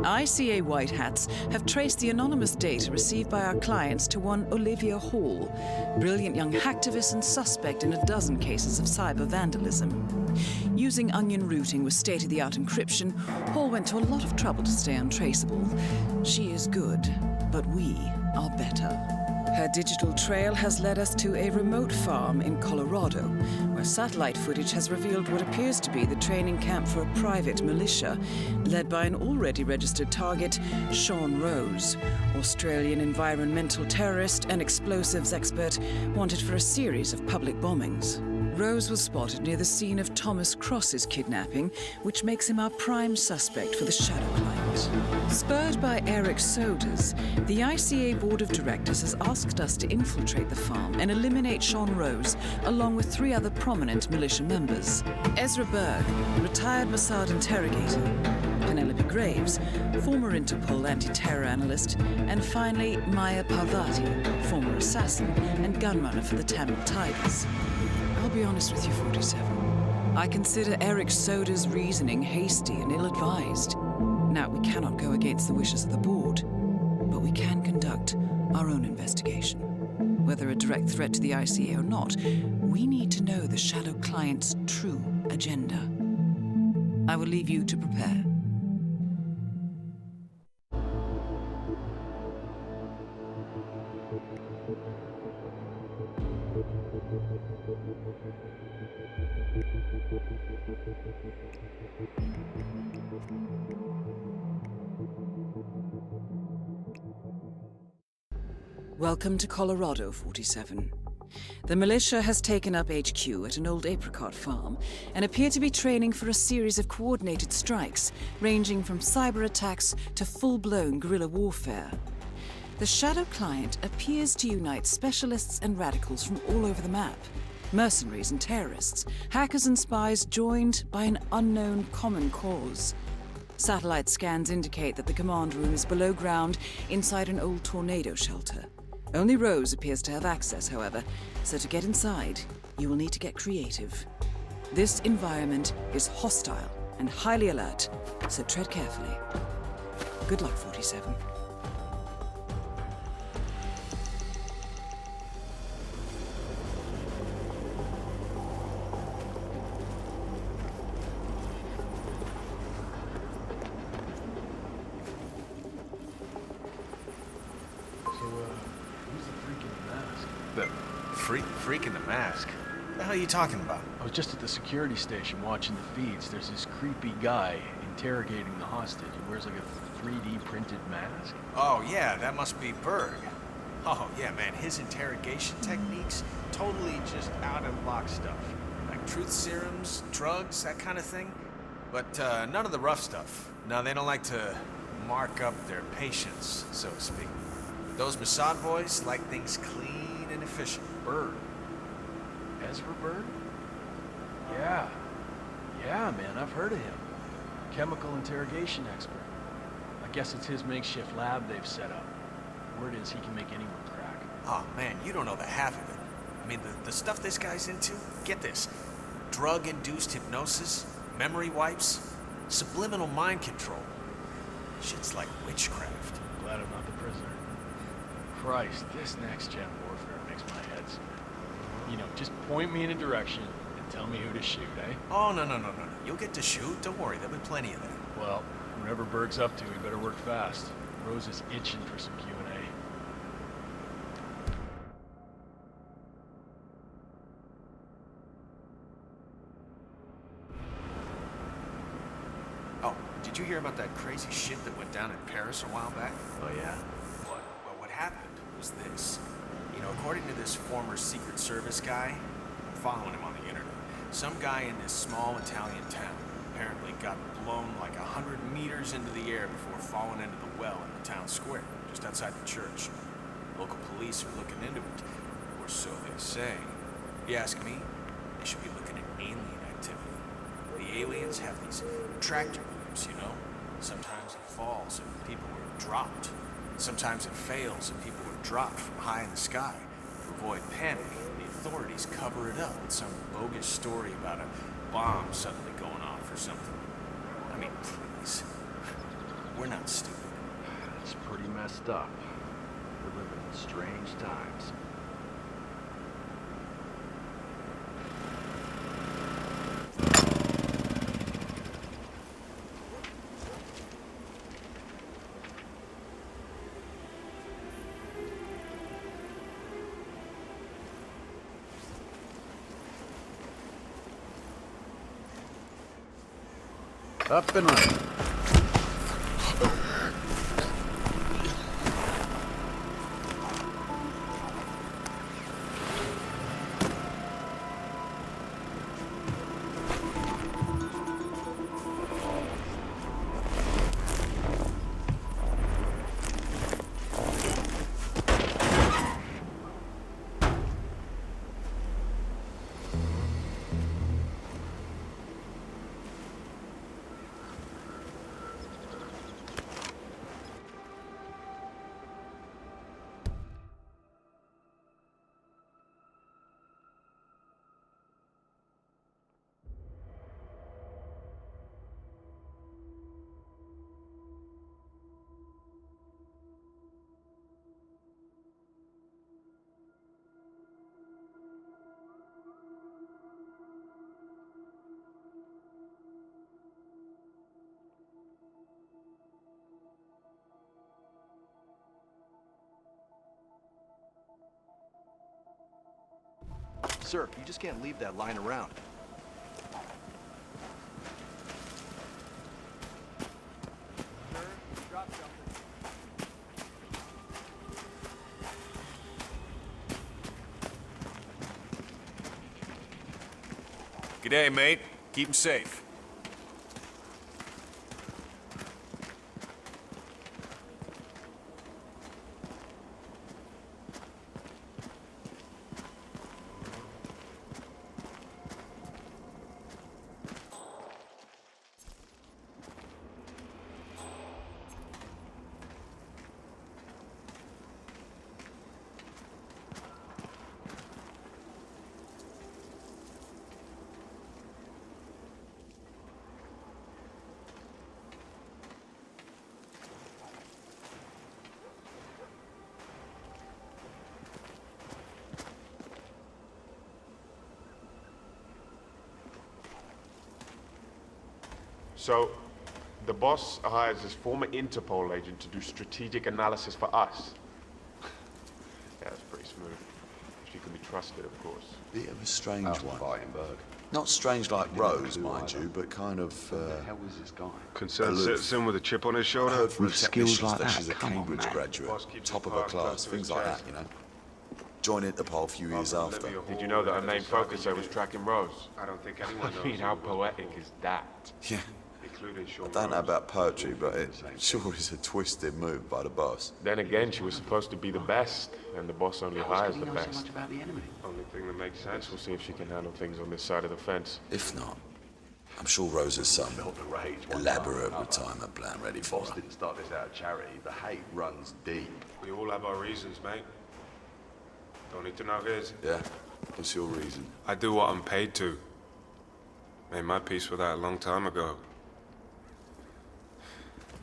ICA White Hats have traced the anonymous data received by our clients to one Olivia Hall, brilliant young hacktivist and suspect in a dozen cases of cyber vandalism. Using onion routing with state-of-the-art encryption, Hall went to a lot of trouble to stay untraceable. She is good, but we are better. Her digital trail has led us to a remote farm in Colorado, where satellite footage has revealed what appears to be the training camp for a private militia, led by an already registered target, Sean Rose, Australian environmental terrorist and explosives expert wanted for a series of public bombings. Rose was spotted near the scene of Thomas Cross's kidnapping, which makes him our prime suspect for the Shadow Client. Spurred by Eric Soders, the ICA Board of Directors has asked us to infiltrate the farm and eliminate Sean Rose, along with 3 other prominent militia members. Ezra Berg, retired Mossad interrogator, Penelope Graves, former Interpol anti-terror analyst, and finally Maya Parvati, former assassin and gunrunner for the Tamil Tigers. I'll be honest with you, 47. I consider Eric Soda's reasoning hasty and ill-advised. Now, we cannot go against the wishes of the board, but we can conduct our own investigation. Whether a direct threat to the ICA or not, we need to know the Shadow Client's true agenda. I will leave you to prepare. Welcome to Colorado, 47. The militia has taken up HQ at an old apricot farm and appear to be training for a series of coordinated strikes, ranging from cyber attacks to full-blown guerrilla warfare. The Shadow Client appears to unite specialists and radicals from all over the map. Mercenaries and terrorists, hackers and spies joined by an unknown common cause. Satellite scans indicate that the command room is below ground inside an old tornado shelter. Only Rose appears to have access, however, so to get inside, you will need to get creative. This environment is hostile and highly alert, so tread carefully. Good luck, 47. Freak in the mask? What the hell are you talking about? I was just at the security station watching the feeds. There's this creepy guy interrogating the hostage. He wears like a 3D printed mask. Oh yeah, that must be Berg. Oh yeah, man, his interrogation techniques, totally just out of box stuff. Like truth serums, drugs, that kind of thing. But none of the rough stuff. No, they don't like to mark up their patients, so to speak. Those Mossad boys like things clean and efficient. Berg. Ezra Berg? Yeah, man, I've heard of him. Chemical interrogation expert. I guess it's his makeshift lab they've set up. Word is he can make anyone crack. Oh man, you don't know the half of it. I mean, the stuff this guy's into, get this. Drug-induced hypnosis, memory wipes, subliminal mind control. Shit's like witchcraft. Glad I'm not the prisoner. Christ, this next-gen warfare makes my head spin. You know, just point me in a direction and tell me who to shoot, eh? Oh, no. You'll get to shoot. Don't worry, there'll be plenty of that. Well, whatever Berg's up to, he better work fast. Rose is itching for some Q&A. Oh, did you hear about that crazy shit that went down in Paris a while back? Oh, yeah? What? Well, what happened was this. You know, according to this former Secret Service guy, I'm following him on the internet, some guy in this small Italian town apparently got blown like 100 meters into the air before falling into the well in the town square, just outside the church. Local police are looking into it, or so they say. If you ask me, they should be looking at alien activity. The aliens have these tractor beams, you know? Sometimes it falls and people are dropped. Sometimes it fails and people are dropped from high in the sky. To avoid panic, the authorities cover it up with some bogus story about a bomb suddenly going off or something. I mean, please. We're not stupid. It's pretty messed up. We're living in strange times. Up and running. Sir, you just can't leave that lying around. G'day, mate. Keep him safe. So, the boss hires his former Interpol agent to do strategic analysis for us. Yeah, that's pretty smooth. She can be trusted, of course. Bit of a strange one. Not strange like Rose, mind you, but kind of, How was this guy? Concerned citizen with a chip on his I shoulder? heard from the With skills technicians like that that, she's a come on, Cambridge man. graduate, Boss keeps top his of her cards class, close to things his like chest. that, you know. Joined Interpol a few years after. Did you know that her main focus was tracking Rose? I don't think anyone knows. I mean, how poetic is that? Yeah, Including Sean I don't know Rose. about poetry, but it sure is a twisted move by the boss. Then again, she was supposed to be the best, and the boss only hires He the knows so best. much about the enemy. Only thing that makes sense. We'll see if she can handle things on this side of the fence. If not, I'm sure Rose has some Built the rage one elaborate time or another. retirement plan ready for Boss her. didn't start this out of charity. The hate runs deep. We all have our reasons, mate. Don't need to know his. Yeah, what's your reason? I do what I'm paid to. Made my peace with that a long time ago.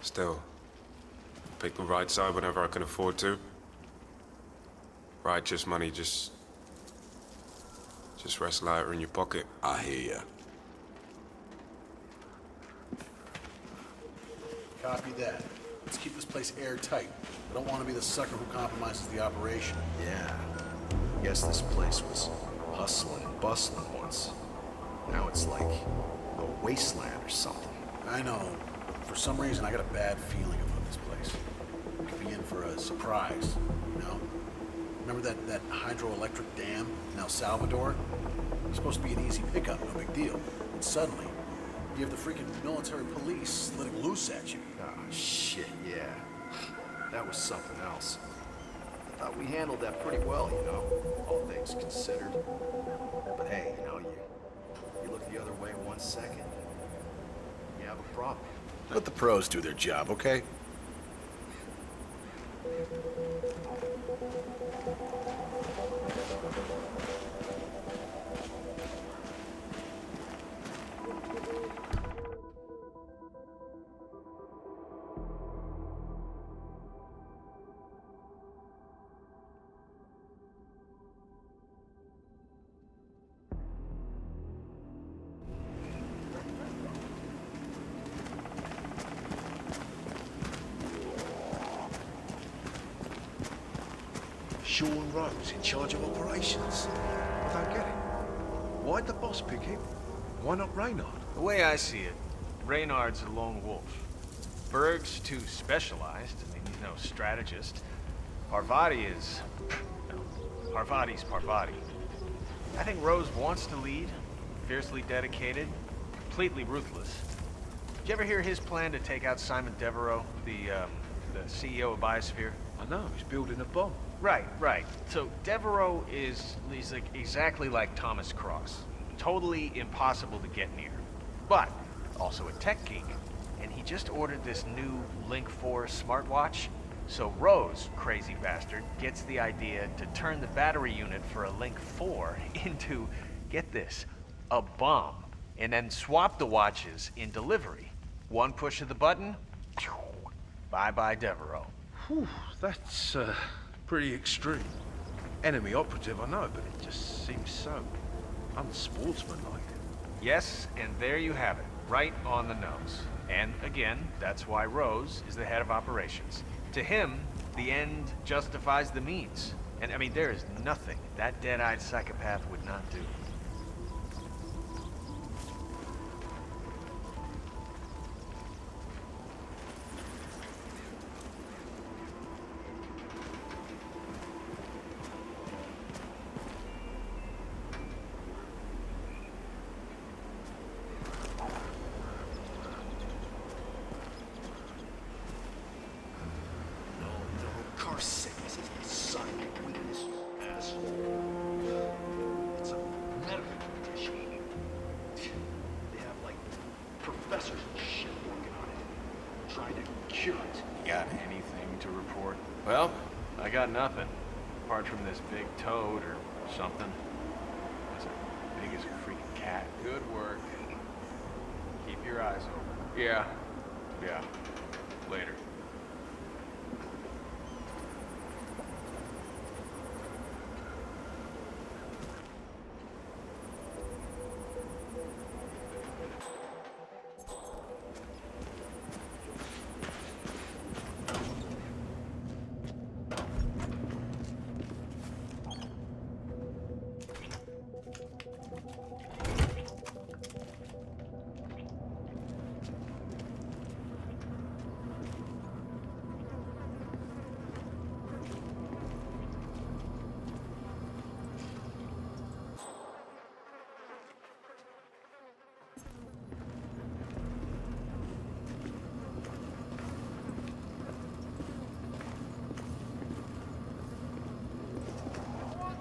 Still, pick the right side whenever I can afford to. Righteous money just rests lighter in your pocket. I hear ya. Copy that. Let's keep this place airtight. I don't want to be the sucker who compromises the operation. Yeah. Guess this place was hustling and bustling once. Now it's like a wasteland or something. I know, but for some reason I got a bad feeling about this place. We could be in for a surprise, you know? Remember that hydroelectric dam in El Salvador? It's supposed to be an easy pickup, no big deal. And suddenly, you have the freaking military police letting loose at you. Ah, shit, yeah. That was something else. Thought we handled that pretty well, you know, all things considered. But hey, you know, you look the other way 1 second, you have a problem. Let the pros do their job, okay? Sean Rhodes in charge of operations. I don't get it. Why'd the boss pick him? Why not Reynard? The way I see it, Reynard's a lone wolf. Berg's too specialized. I mean, he's no strategist. Parvati is... well, Parvati's Parvati. I think Rose wants to lead, fiercely dedicated, completely ruthless. Did you ever hear his plan to take out Simon Devereaux, the CEO of Biosphere? I know, he's building a bomb. Right, right. So Devereaux he's like exactly like Thomas Cross. Totally impossible to get near. But also a tech geek. And he just ordered this new Link 4 smartwatch. So Rose, crazy bastard, gets the idea to turn the battery unit for a Link 4 into, get this, a bomb. And then swap the watches in delivery. One push of the button, bye-bye Devereaux. Whew, that's pretty extreme. Enemy operative, I know, but it just seems so unsportsmanlike. Yes, and there you have it, right on the nose. And again, that's why Rose is the head of operations. To him, the end justifies the means. And I mean, there is nothing that dead-eyed psychopath would not do. Car sickness is the sign of weakness, you asshole. It's a medical condition. They have, like, professors and shit working on it, trying to cure it. Got anything to report? Well, I got nothing. Apart from this big toad or something. It's as big as a freaking cat. Good work. Keep your eyes open. Yeah. Later.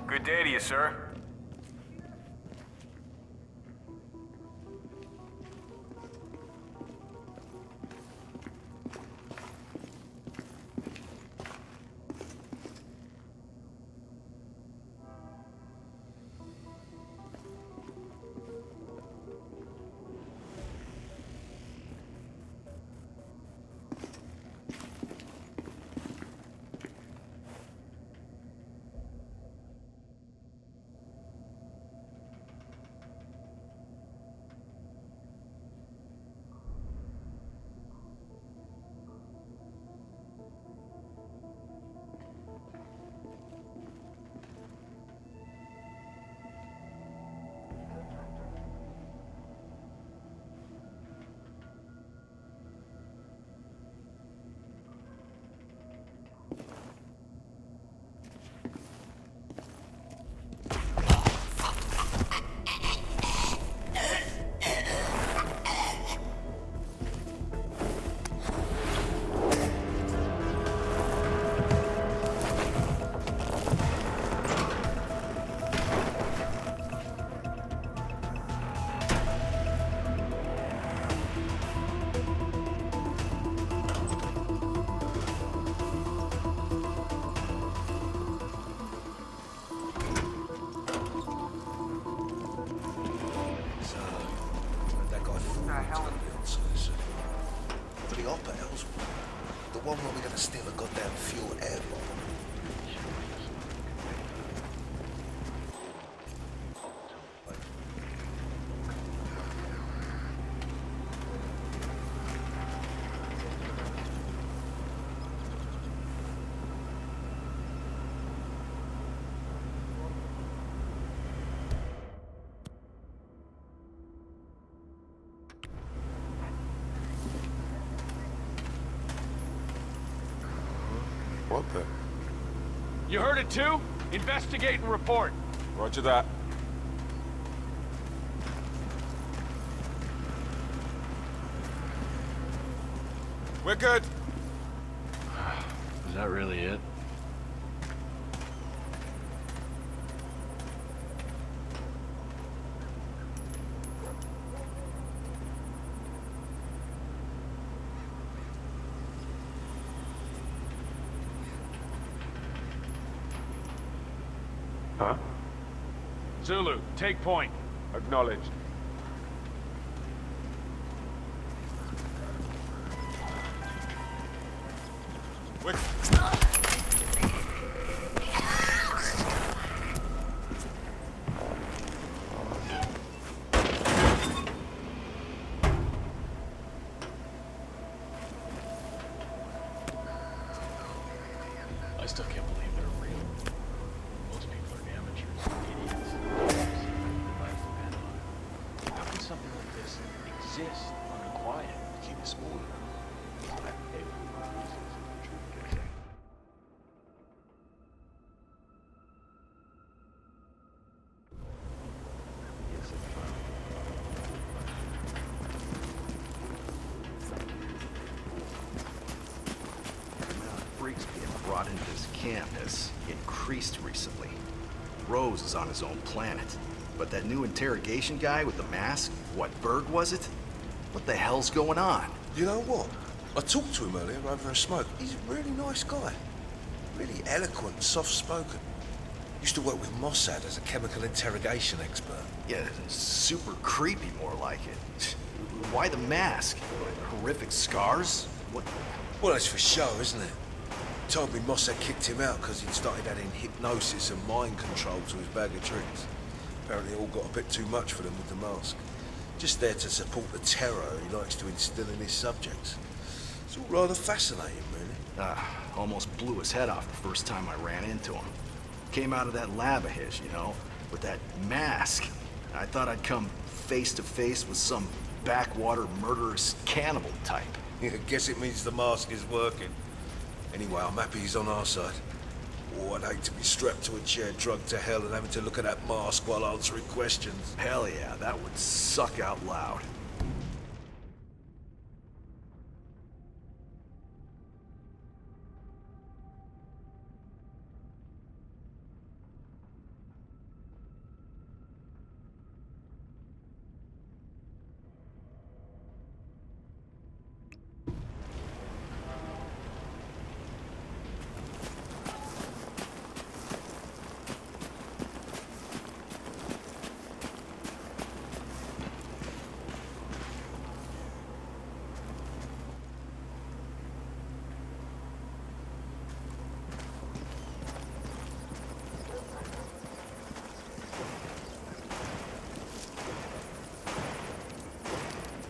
Good day to you, sir. For the upper Ellsworth, the one where we're gonna steal a goddamn fuel air bomb. What the? You heard it too? Investigate and report. Roger that. We're good. Is that really it? Huh? Zulu, take point. Acknowledged. We're... I still can't believe they're real. Most people are amateurs, idiots. How can something like this exist on the quiet? Keep it small. Freaks being brought into this camp has increased recently. Rose is on his own planet. But that new interrogation guy with the mask, what, Berg was it? What the hell's going on? You know what? I talked to him earlier over a smoke. He's a really nice guy. Really eloquent, soft-spoken. Used to work with Mossad as a chemical interrogation expert. Yeah, super creepy, more like it. Why the mask? Horrific scars? What? Well, it's for show, isn't it? Told me Mossad kicked him out because he'd started adding hypnosis and mind control to his bag of tricks. Apparently it all got a bit too much for them with the mask. Just there to support the terror he likes to instill in his subjects. It's all rather fascinating, really. Almost blew his head off the first time I ran into him. Came out of that lab of his, you know, with that mask. I thought I'd come face to face with some backwater murderous cannibal type. Yeah, guess it means the mask is working. Anyway, I'm happy he's on our side. Oh, I'd hate to be strapped to a chair, drugged to hell, and having to look at that mask while answering questions. Hell yeah, that would suck out loud.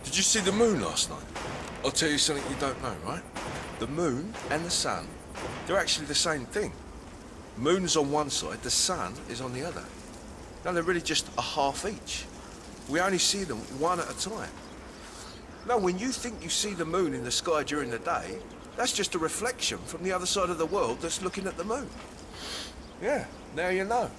Did you see the moon last night? I'll tell you something you don't know, right? The moon and the sun, they're actually the same thing. Moon's on one side, the sun is on the other. No, they're really just a half each. We only see them one at a time. No, when you think you see the moon in the sky during the day, that's just a reflection from the other side of the world that's looking at the moon. Yeah, now you know.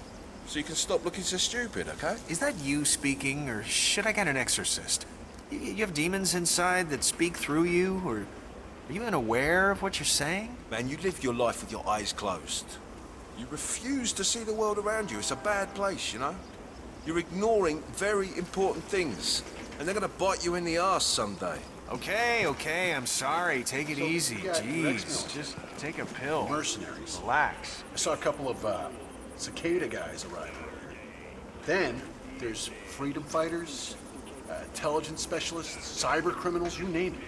So you can stop looking so stupid, okay? Is that you speaking, or should I get an exorcist? You have demons inside that speak through you, or are you even aware of what you're saying? Man, you live your life with your eyes closed. You refuse to see the world around you. It's a bad place, you know? You're ignoring very important things, and they're gonna bite you in the arse someday. Okay, I'm sorry. Take it easy. we got Jeez, Rex just take a pill. Mercenaries. Relax. I saw a couple of cicada guys arrive over here. Then there's freedom fighters, intelligence specialists, cyber criminals, you name it.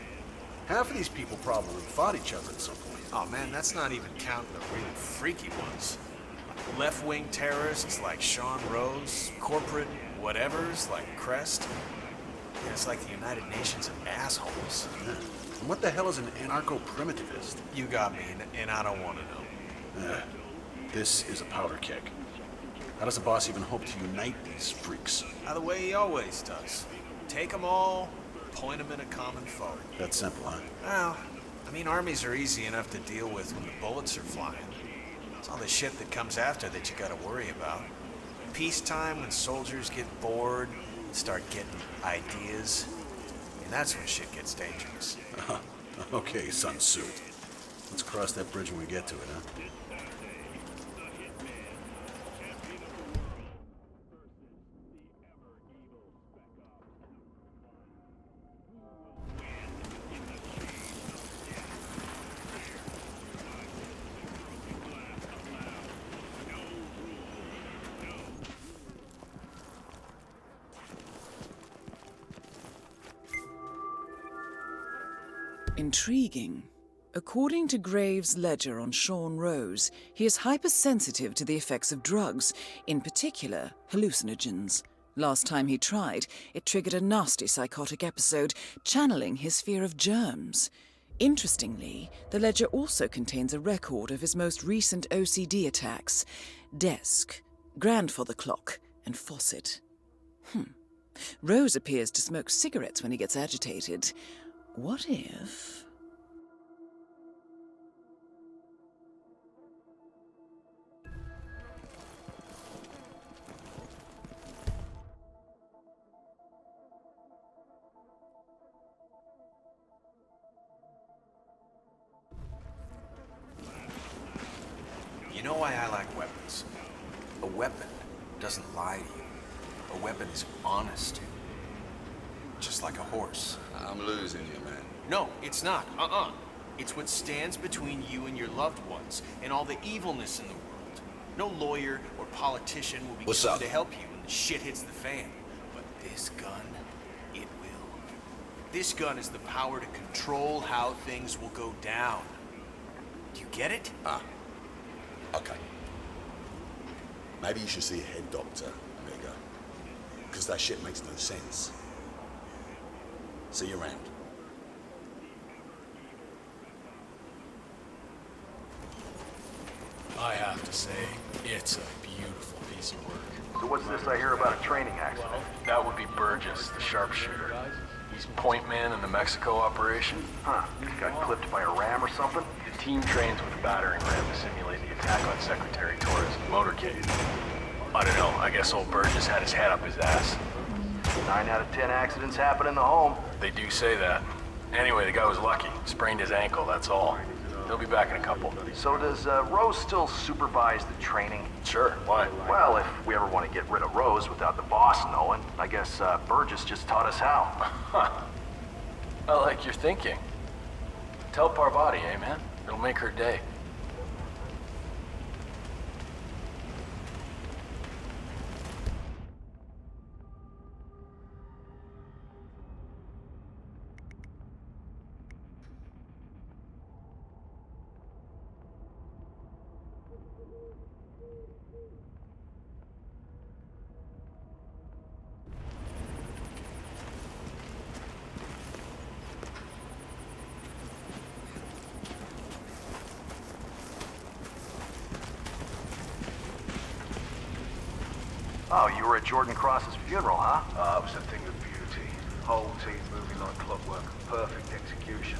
Half of these people probably fought each other at some point. Oh man, that's not even counting the really freaky ones. Left-wing terrorists like Sean Rose, corporate whatevers like Crest. Yeah, it's like the United Nations of assholes. Yeah. And what the hell is an anarcho-primitivist? You got me, and I don't want to know. This is a powder keg. How does the boss even hope to unite these freaks? The way he always does. Take them all, point them in a common foe. That's simple, huh? Well, I mean, armies are easy enough to deal with when the bullets are flying. It's all the shit that comes after that you gotta worry about. Peacetime, when soldiers get bored, start getting ideas, and that's when shit gets dangerous. Okay, Sun Tzu. Let's cross that bridge when we get to it, huh? Intriguing. According to Graves' ledger on Sean Rose, he is hypersensitive to the effects of drugs, in particular hallucinogens. Last time he tried, it triggered a nasty psychotic episode, channeling his fear of germs. Interestingly, the ledger also contains a record of his most recent OCD attacks: desk, grandfather clock, and faucet. Rose appears to smoke cigarettes when he gets agitated. What if... You know why I like weapons? A weapon doesn't lie to you. A weapon is honest. Just like a horse. I'm losing you, man. No, it's not. It's what stands between you and your loved ones, and all the evilness in the world. No lawyer or politician will be able to help you when the shit hits the fan. But this gun, it will. This gun has the power to control how things will go down. Do you get it? Okay. Maybe you should see a head doctor, amigo. Because that shit makes no sense. See you around. I have to say, it's a beautiful piece of work. So what's this I hear about a training accident? That would be Burgess, the sharpshooter. He's point man in the Mexico operation. Huh, he got clipped by a ram or something? The team trains with a battering ram to simulate the attack on Secretary Torres' motorcade. I don't know, I guess old Burgess had his head up his ass. 9 out of 10 accidents happen in the home. They do say that. Anyway, the guy was lucky. Sprained his ankle, that's all. He'll be back in a couple. So does Rose still supervise the training? Sure, why? Well, if we ever want to get rid of Rose without the boss knowing, I guess Burgess just taught us how. I like your thinking. Tell Parvati, eh, man? It'll make her day. Oh, you were at Jordan Cross's funeral, huh? It was a thing of beauty. Whole team moving like clockwork. Perfect execution.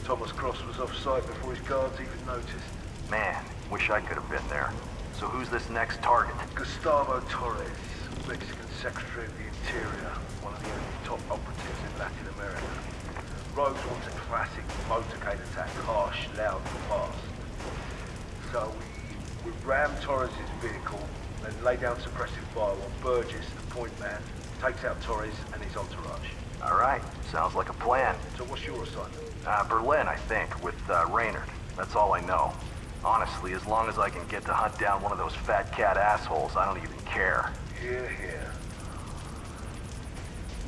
Thomas Cross was off site before his guards even noticed. Man, wish I could have been there. So who's this next target? Gustavo Torres, Mexican Secretary of the Interior, one of the only top operatives in Latin America. Rose wants a classic motorcade attack, harsh, loud, and fast. So we ram Torres' vehicle, then lay down suppressive fire while Burgess, the point man, takes out Torres and his entourage. All right, sounds like a plan. So what's your assignment? Berlin, I think, with Raynard. That's all I know. Honestly, as long as I can get to hunt down one of those fat cat assholes, I don't even care. Hear, hear.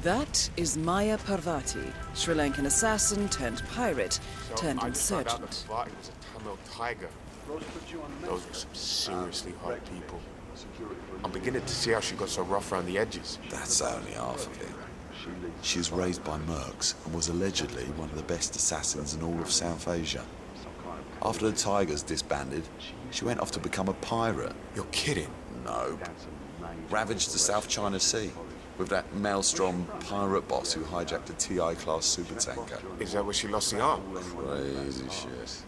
That is Maya Parvati, Sri Lankan assassin turned pirate turned I just found out insurgent. that Parvati was a Tamil tiger. Those were some seriously hard people. I'm beginning to see how she got so rough around the edges. That's only half of it. She was raised by mercs and was allegedly one of the best assassins in all of South Asia. After the Tigers disbanded, she went off to become a pirate. You're kidding? No. Ravaged the South China Sea. with that maelstrom pirate boss who hijacked a TI-class supertanker. Is that where she lost the arm? Crazy shit.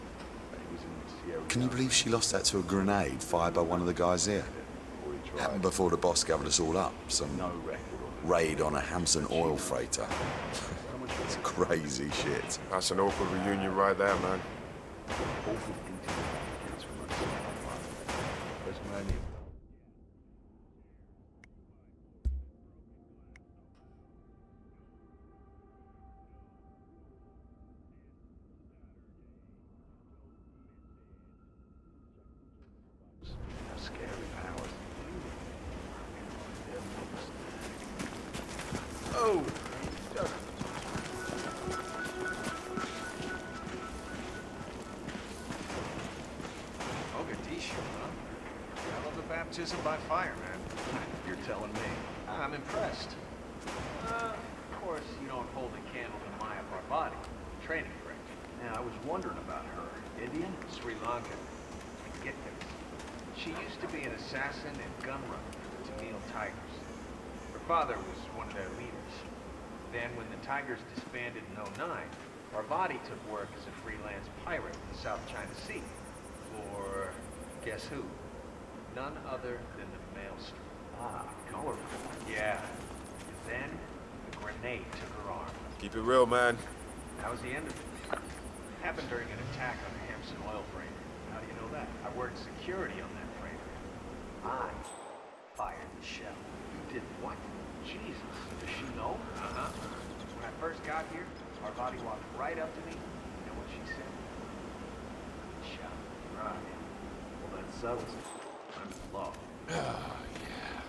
Can you believe she lost that to a grenade fired by one of the guys here? Happened before the boss gathered us all up. Some raid on a Hampson oil freighter. It's crazy shit. That's an awkward reunion right there, man. Oh! Mogadishu, huh? Hell of a baptism by fire, man. You're telling me. I'm impressed. Of course, you don't hold a candle to Maya Parvati. Training break. Now, I was wondering about her. Indian? Sri Lankan. Ridiculous. She used to be an assassin and gun runner for the Tamil Tigers. Her father was one of their leaders. Then, when the Tigers disbanded in '09, Parvati took work as a freelance pirate in the South China Sea. For, guess who? None other than the Maelstrom. Ah, colorful. Yeah. And then, a grenade took her arm. Keep it real, man. That was the end of it. Happened during an attack on the Hampson oil freighter. How do you know that? I worked security on that freighter. I fired the shell. You did what? Jesus. Does she know? Uh-huh. When I first got here, our body walked right up to me. You know what she said? Shot. Right. Well, that settles it. I'm in love. Oh, yeah.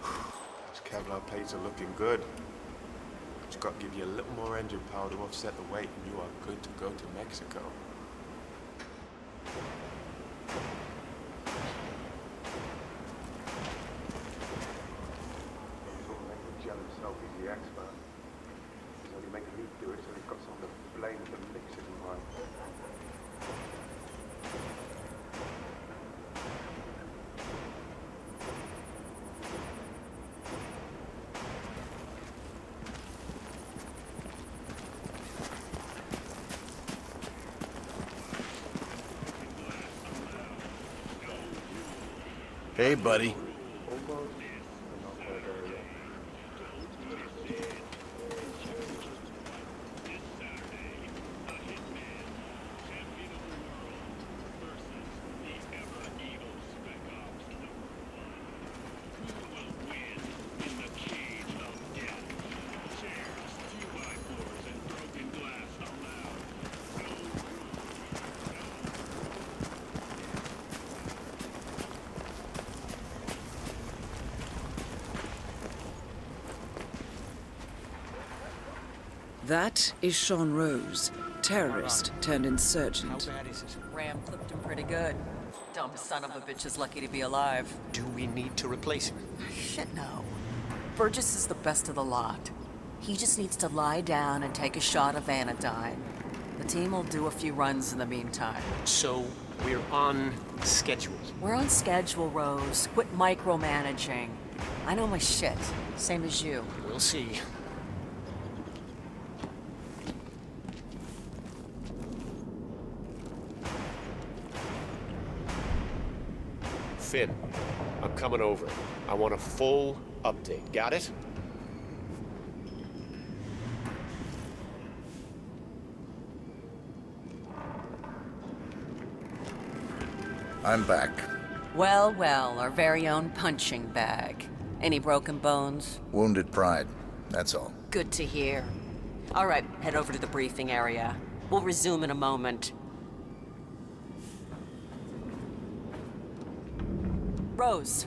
Those Kevlar plates are looking good. Just got to give you a little more engine power to offset the weight, and you are good to go to Mexico. Himself, he's the expert. He's only making me do it, so he's got someone to blame if the mix isn't right. Hey, buddy. That is Sean Rose, terrorist turned insurgent. Ram flipped him pretty good. Dumb son of a bitch is lucky to be alive. Do we need to replace him? Shit, no. Burgess is the best of the lot. He just needs to lie down and take a shot of anodyne. The team will do a few runs in the meantime. So, we're on schedule. We're on schedule, Rose. Quit micromanaging. I know my shit. Same as you. We'll see. Finn, I'm coming over. I want a full update. Got it? I'm back. Well, well, our very own punching bag. Any broken bones? Wounded pride, that's all. Good to hear. All right, head over to the briefing area. We'll resume in a moment. Rose,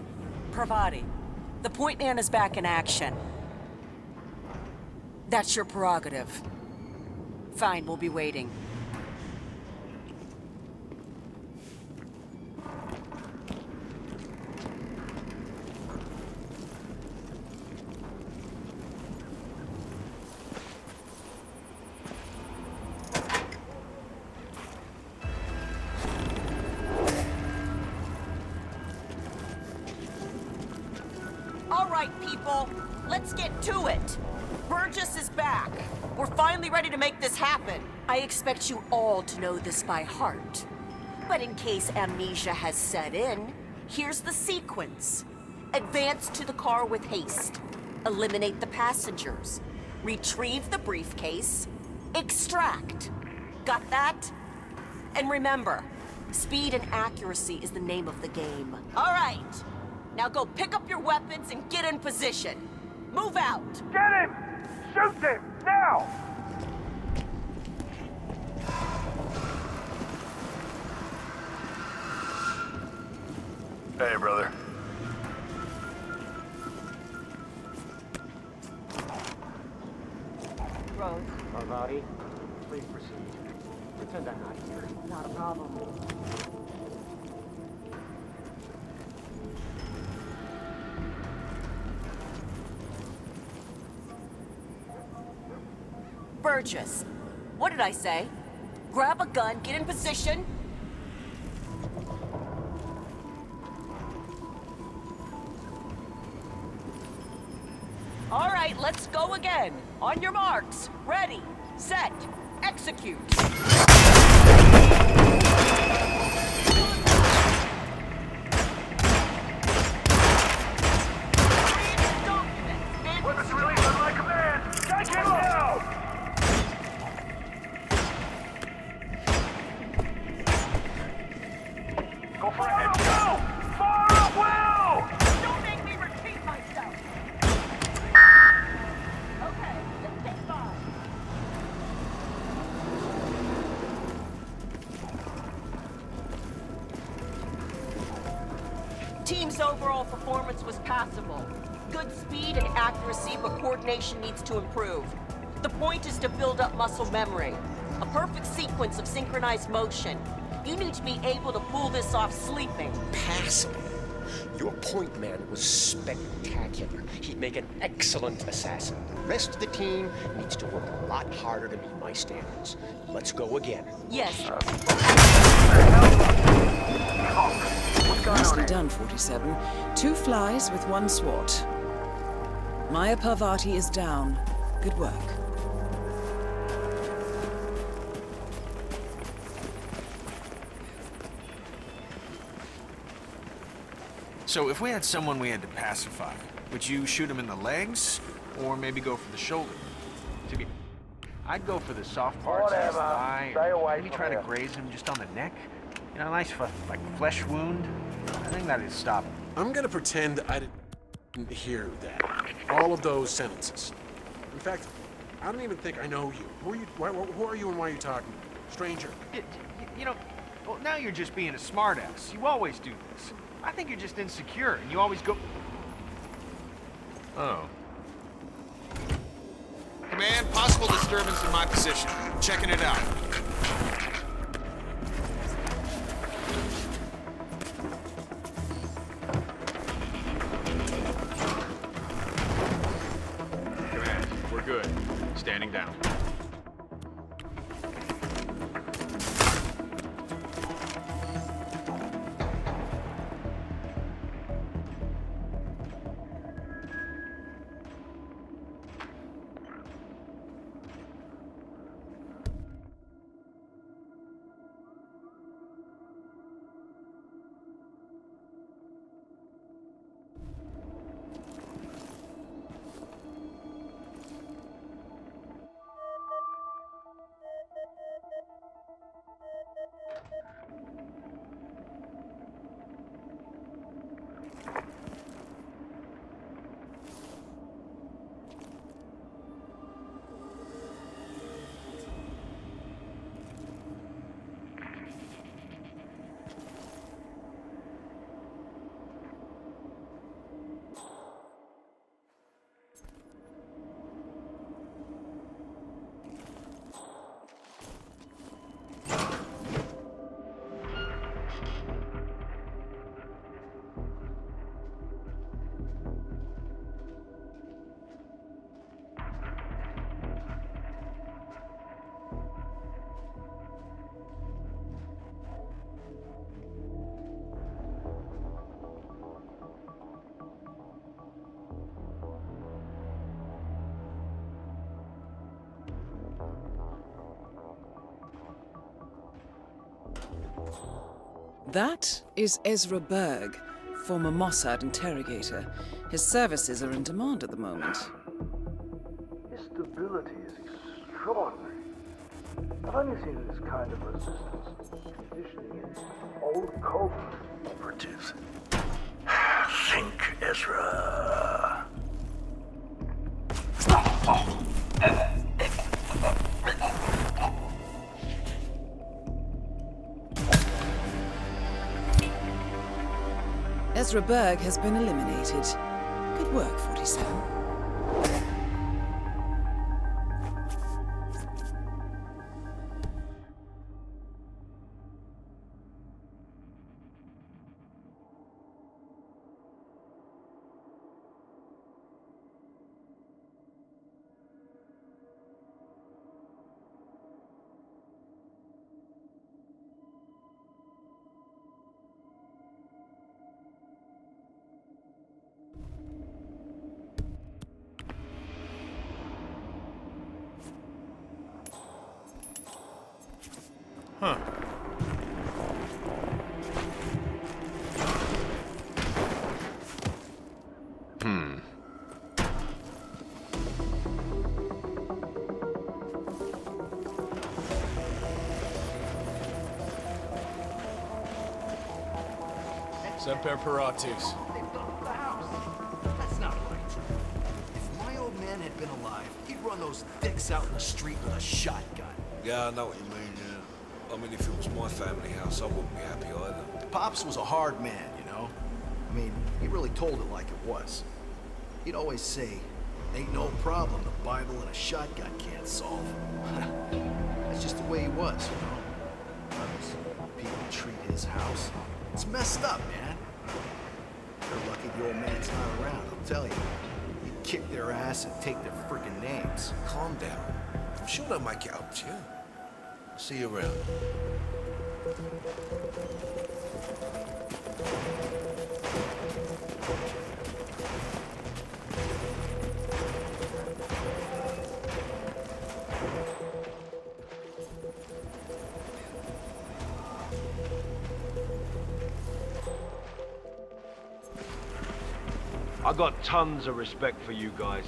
Parvati, the point man is back in action. That's your prerogative. Fine, we'll be waiting. All right, people. people. Let's get to it. Burgess is back. We're finally ready to make this happen. I expect you all to know this by heart. But in case amnesia has set in, here's the sequence. Advance to the car with haste. Eliminate the passengers. Retrieve the briefcase. Extract. Got that? And remember, speed and accuracy is the name of the game. All right. Now go pick up your weapons and get in position. Move out. Get him! Shoot him! Now! Hey, brother. Rose. Parvati, please proceed. Pretend I'm not here. Not a problem. Burgess. What did I say? Grab a gun, get in position. All right, let's go again. On your marks. Ready, set, execute. Weapons released on my command! Take him down! Go for it, Will! Fire up, Will! Don't make me repeat myself. Okay, let's take 5. Team's overall performance was passable. Good speed and accuracy, but coordination needs to improve. The point is to build up muscle memory. A perfect sequence of synchronized motion. You need to be able to pull this off sleeping. Passable. Your point man was spectacular. He'd make an excellent assassin. The rest of the team needs to work a lot harder to meet my standards. Let's go again. Yes. Nicely done, 47. 2 flies with 1 swat. Maya Parvati is down. Good work. So if we had someone we had to pacify, would you shoot him in the legs, or maybe go for the shoulder? I'd go for the soft parts of his thigh, Stay away maybe from try to him. graze him just on the neck. You know, a nice, like, flesh wound. I think that'd stop him. I'm gonna pretend I didn't hear that. All of those sentences. In fact, I don't even think I know you. Who are you? Who are you and why are you talking? Stranger. You know, well, now you're just being a smartass. You always do this. I think you're just insecure, and you always go... Oh. Command, possible disturbance in my position. Checking it out. Command, we're good. Standing down. That is Ezra Berg, former Mossad interrogator. His services are in demand at the moment. His stability is extraordinary. I've only seen this kind of resistance conditioning in old Cobra operatives. Think, Ezra. Ezra Berg has been eliminated. Good work, 47. Huh. Semper Paratus. That's not right. If my old man had been alive, he'd run those dicks out in the street with a shotgun. Yeah, I know what you mean, yeah. I mean, if it was my family house, I wouldn't be happy either. Pops was a hard man, you know? I mean, he really told it like it was. He'd always say, ain't no problem the Bible and a shotgun can't solve. That's just the way he was, you know? How those people treat his house. It's messed up, man. They're lucky the old man's not around, I'll tell you. He'd kick their ass and take their frickin' names. Calm down. I'm sure they'll make it up to you. See you around. I got tons of respect for you guys.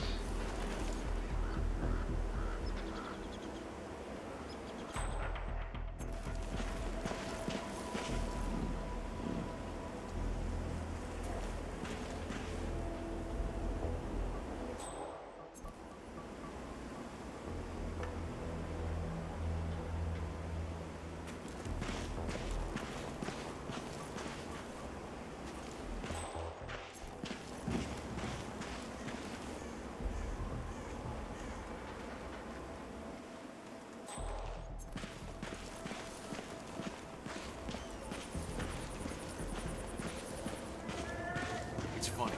It's funny,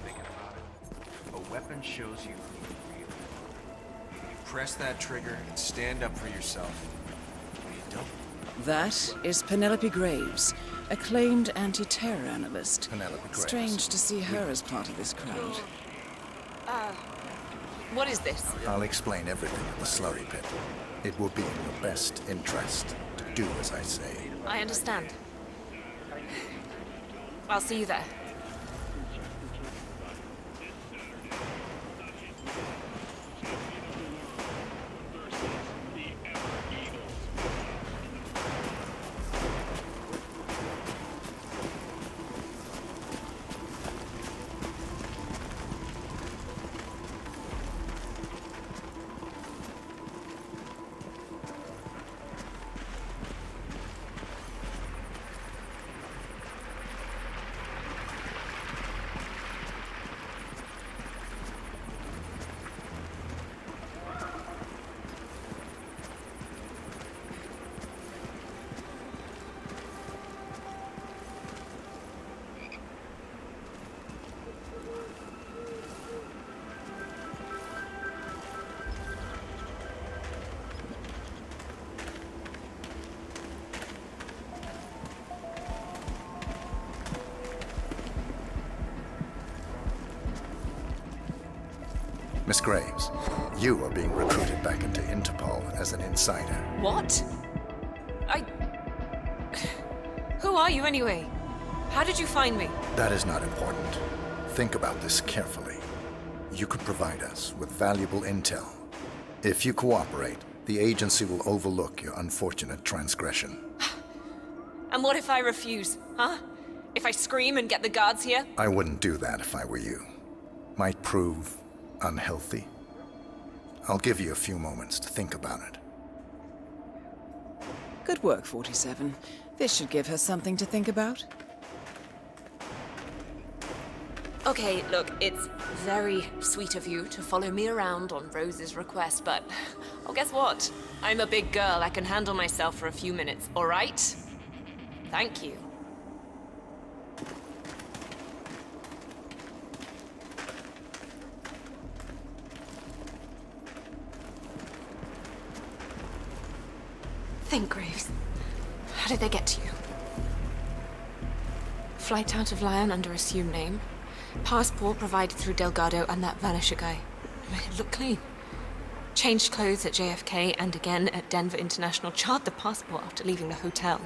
thinking about it. A weapon shows you who you really are. You press that trigger and stand up for yourself. When you don't. That is Penelope Graves, acclaimed anti-terror analyst. Penelope Graves. Strange to see her as part of this crowd. What is this? I'll explain everything at the slurry pit. It will be in your best interest to do as I say. I understand. I'll see you there. Miss Graves, you are being recruited back into Interpol as an insider. What? Who are you anyway? How did you find me? That is not important. Think about this carefully. You could provide us with valuable intel. If you cooperate, the agency will overlook your unfortunate transgression. And what if I refuse, huh? If I scream and get the guards here? I wouldn't do that if I were you. Might prove unhealthy. I'll give you a few moments to think about it. Good work, 47. This should give her something to think about. Okay, look, it's very sweet of you to follow me around on Rose's request, but... oh, guess what? I'm a big girl. I can handle myself for a few minutes, all right? Thank you. Think, Graves. How did they get to you? Flight out of Lyon under assumed name. Passport provided through Delgado and that Vanisher guy. It looked clean. Changed clothes at JFK and again at Denver International. Charred the passport after leaving the hotel.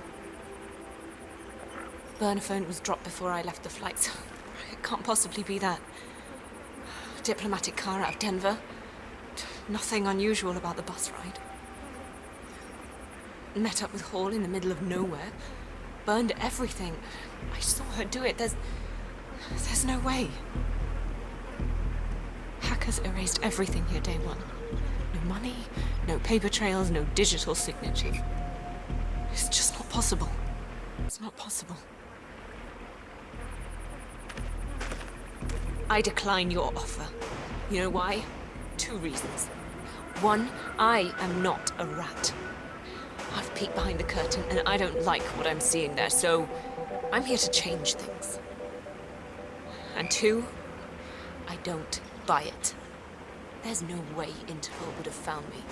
Burner phone was dropped before I left the flight, so it can't possibly be that. Diplomatic car out of Denver. Nothing unusual about the bus ride. Met up with Hall in the middle of nowhere. Burned everything. I saw her do it. There's no way. Hackers erased everything here day one. No money, no paper trails, no digital signatures. It's just not possible. It's not possible. I decline your offer. You know why? 2 reasons. 1, I am not a rat. I've peeked behind the curtain and I don't like what I'm seeing there, so I'm here to change things. And 2, I don't buy it. There's no way Interpol would have found me.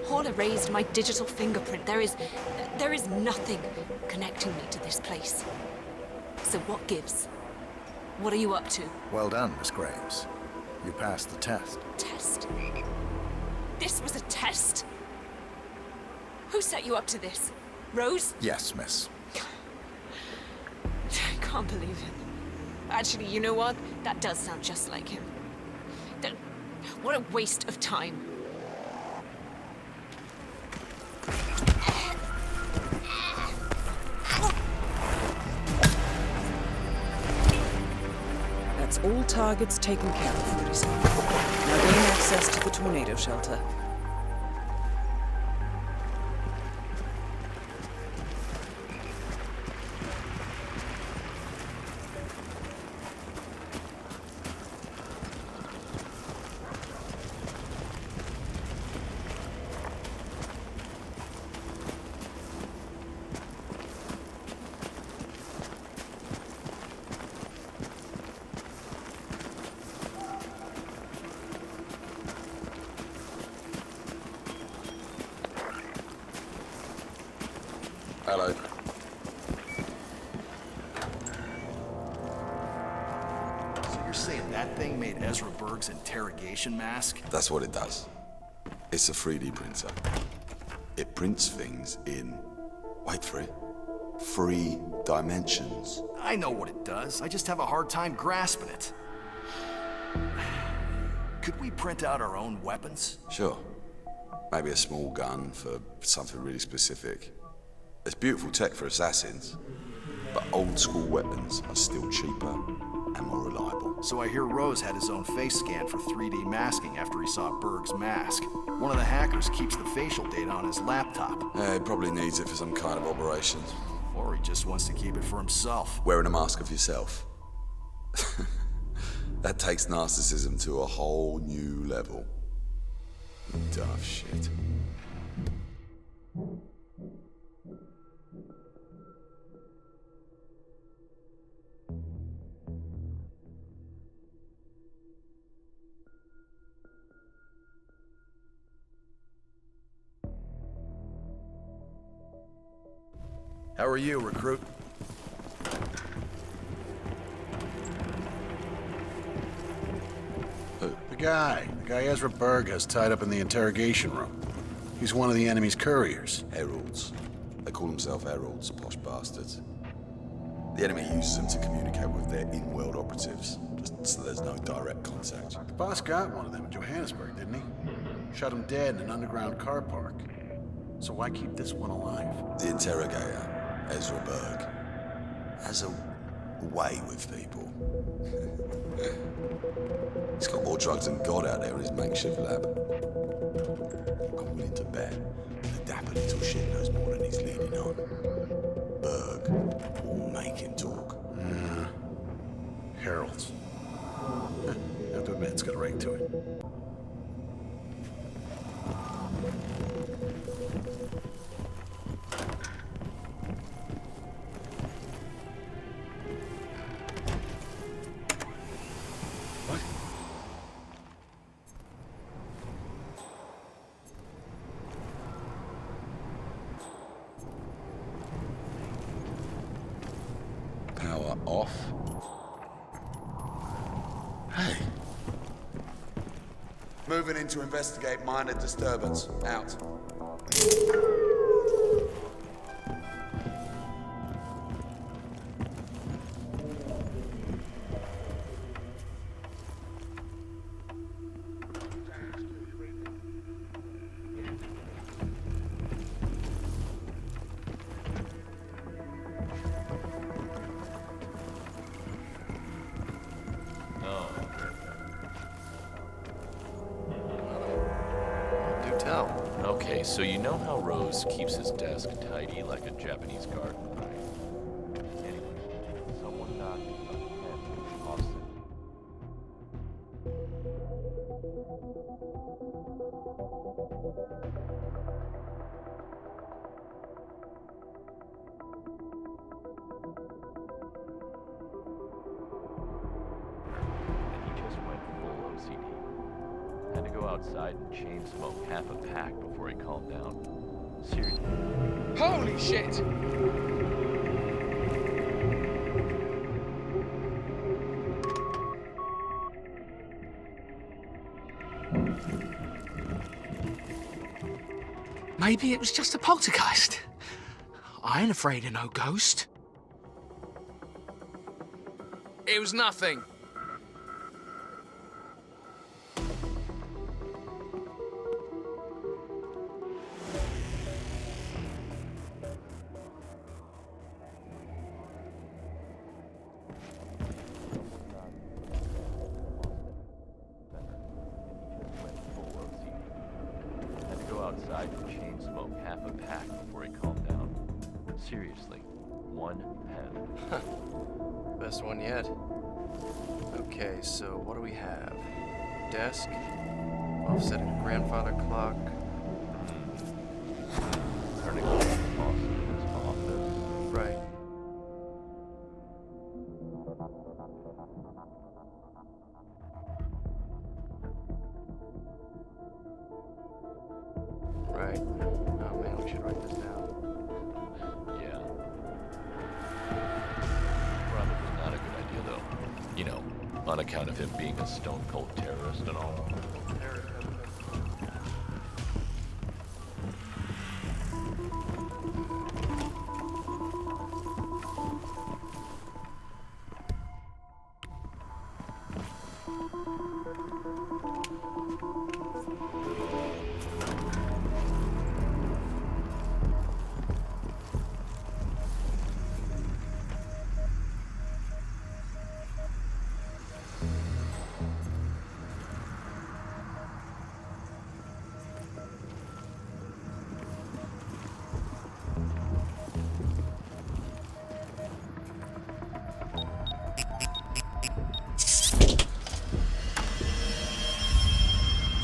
Hall erased my digital fingerprint. There is nothing connecting me to this place. So what gives? What are you up to? Well done, Miss Graves. You passed the test. Test? This was a test? Who set you up to this? Rose? Yes, miss. I can't believe it. Actually, you know what? That does sound just like him. What a waste of time. That's all targets taken care of, 47. Now gain access to the tornado shelter. Hello. So you're saying that thing made Ezra Berg's interrogation mask? That's what it does. It's a 3D printer. It prints things in, wait for it, 3 dimensions. I know what it does. I just have a hard time grasping it. Could we print out our own weapons? Sure. Maybe a small gun for something really specific. It's beautiful tech for assassins, but old school weapons are still cheaper and more reliable. So I hear Rose had his own face scan for 3D masking after he saw Berg's mask. One of the hackers keeps the facial data on his laptop. He probably needs it for some kind of operation. Or he just wants to keep it for himself. Wearing a mask of yourself. That takes narcissism to a whole new level. Tough shit. How are you, recruit? The guy Ezra Berg has tied up in the interrogation room. He's one of the enemy's couriers. Heralds. They call themselves heralds, posh bastards. The enemy uses them to communicate with their in-world operatives, just so there's no direct contact. The boss got one of them in Johannesburg, didn't he? Shot him dead in an underground car park. So why keep this one alive? The interrogator, Ezra Berg, has a way with people. He's got more drugs than God out there in his makeshift lab. I'm willing to bet the dapper little shit knows more than he's leading on. Berg will make him talk. Harold's. I have to admit, it's got a ring to it. Power off. Hey. Moving in to investigate minor disturbance. Out. Okay, so you know how Rose keeps his desk tidy like a Japanese garden, right? Anyway, someone knocked on Austin. And he just went full OCD. Had to go outside and chain smoke half a pack before he calmed down. Seriously. Holy shit! Maybe it was just a poltergeist. I ain't afraid of no ghost. It was nothing. Outside and chain smoke half a pack before he calmed down. Seriously, one pen. Best one yet. Okay, so what do we have? Desk, offsetting grandfather clock. Turning off the faucet in his office. Right. Right. Oh man, we should write this down. Yeah. Probably not a good idea though. You know, on account of him being a stone cold terrorist and all.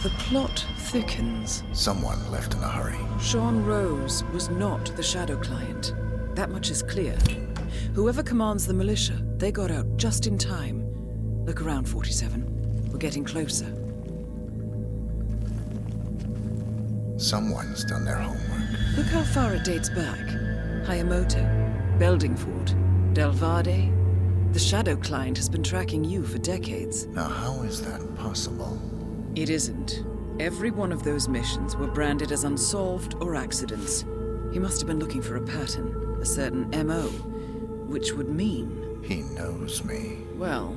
The plot thickens. Someone left in a hurry. Sean Rose was not the Shadow Client. That much is clear. Whoever commands the militia, they got out just in time. Look around, 47. We're getting closer. Someone's done their homework. Look how far it dates back. Hayamoto, Beldingford, Delvade. The Shadow Client has been tracking you for decades. Now, how is that possible? It isn't. Every one of those missions were branded as unsolved or accidents. He must have been looking for a pattern, a certain MO. Which would mean... He knows me. Well,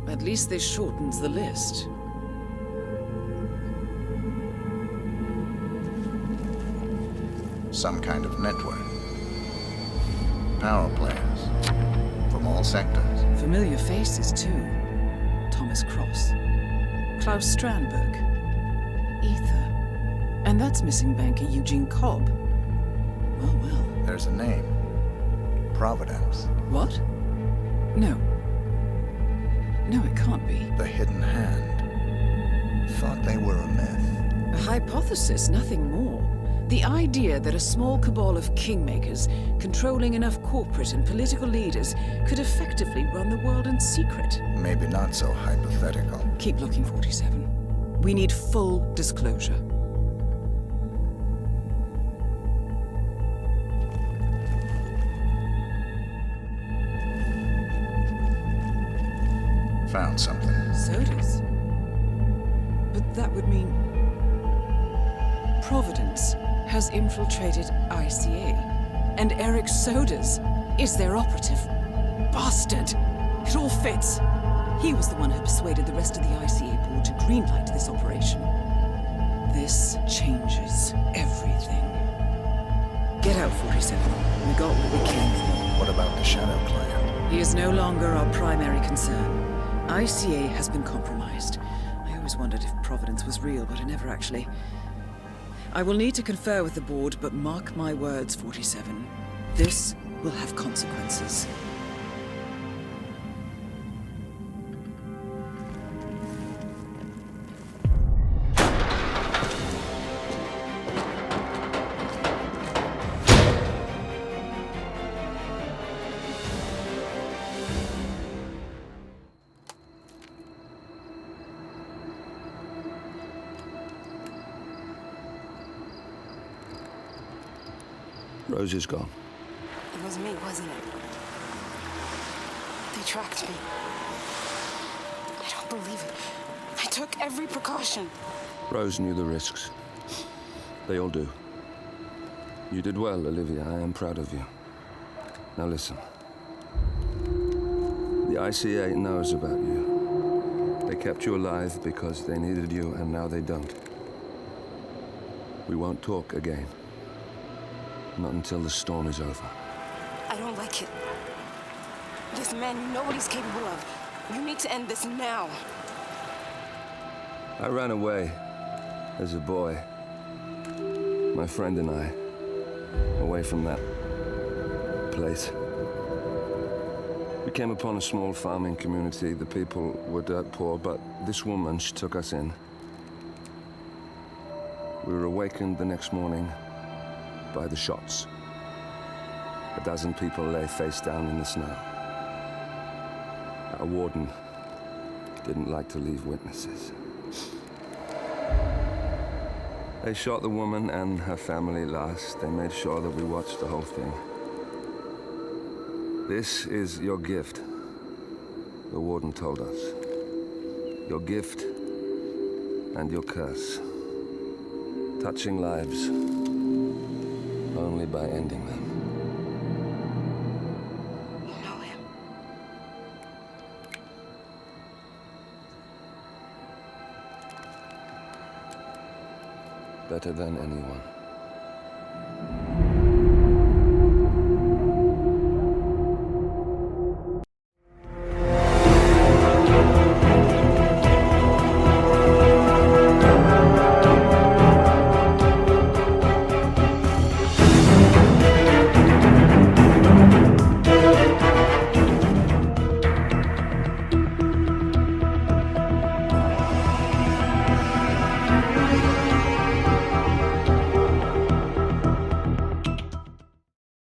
at least this shortens the list. Some kind of network. Power players. From all sectors. Familiar faces, too. Thomas Cross. Klaus Strandberg. Ether. And that's missing banker Eugene Cobb. Well, well. There's a name. Providence. What? No. No, it can't be. The Hidden Hand. Thought they were a myth. A hypothesis, nothing more. The idea that a small cabal of kingmakers, controlling enough corporate and political leaders, could effectively run the world in secret. Maybe not so hypothetical. Keep looking, 47. We need full disclosure. Found something. Sodas? But that would mean... Providence has infiltrated ICA, and Eric Sodas is their operative. Bastard! It all fits. He was the one who persuaded the rest of the ICA board to greenlight this operation. This changes everything. Get out, 47. We got what we came for. What about the Shadow client? He is no longer our primary concern. ICA has been compromised. I always wondered if Providence was real, but I never actually... I will need to confer with the board, but mark my words, 47. This will have consequences. Rose is gone. It was me, wasn't it? They tracked me. I don't believe it. I took every precaution. Rose knew the risks. They all do. You did well, Olivia. I am proud of you. Now listen. The ICA knows about you. They kept you alive because they needed you, and now they don't. We won't talk again. Not until the storm is over. I don't like it. This man, you know what he's capable of. You need to end this now. I ran away as a boy. My friend and I. Away from that place. We came upon a small farming community. The people were dirt poor, but this woman, she took us in. We were awakened the next morning by the shots. A dozen people lay face down in the snow. Our warden didn't like to leave witnesses. They shot the woman and her family last. They made sure that we watched the whole thing. This is your gift, the warden told us. Your gift and your curse. Touching lives only by ending them. You know him. Better than anyone.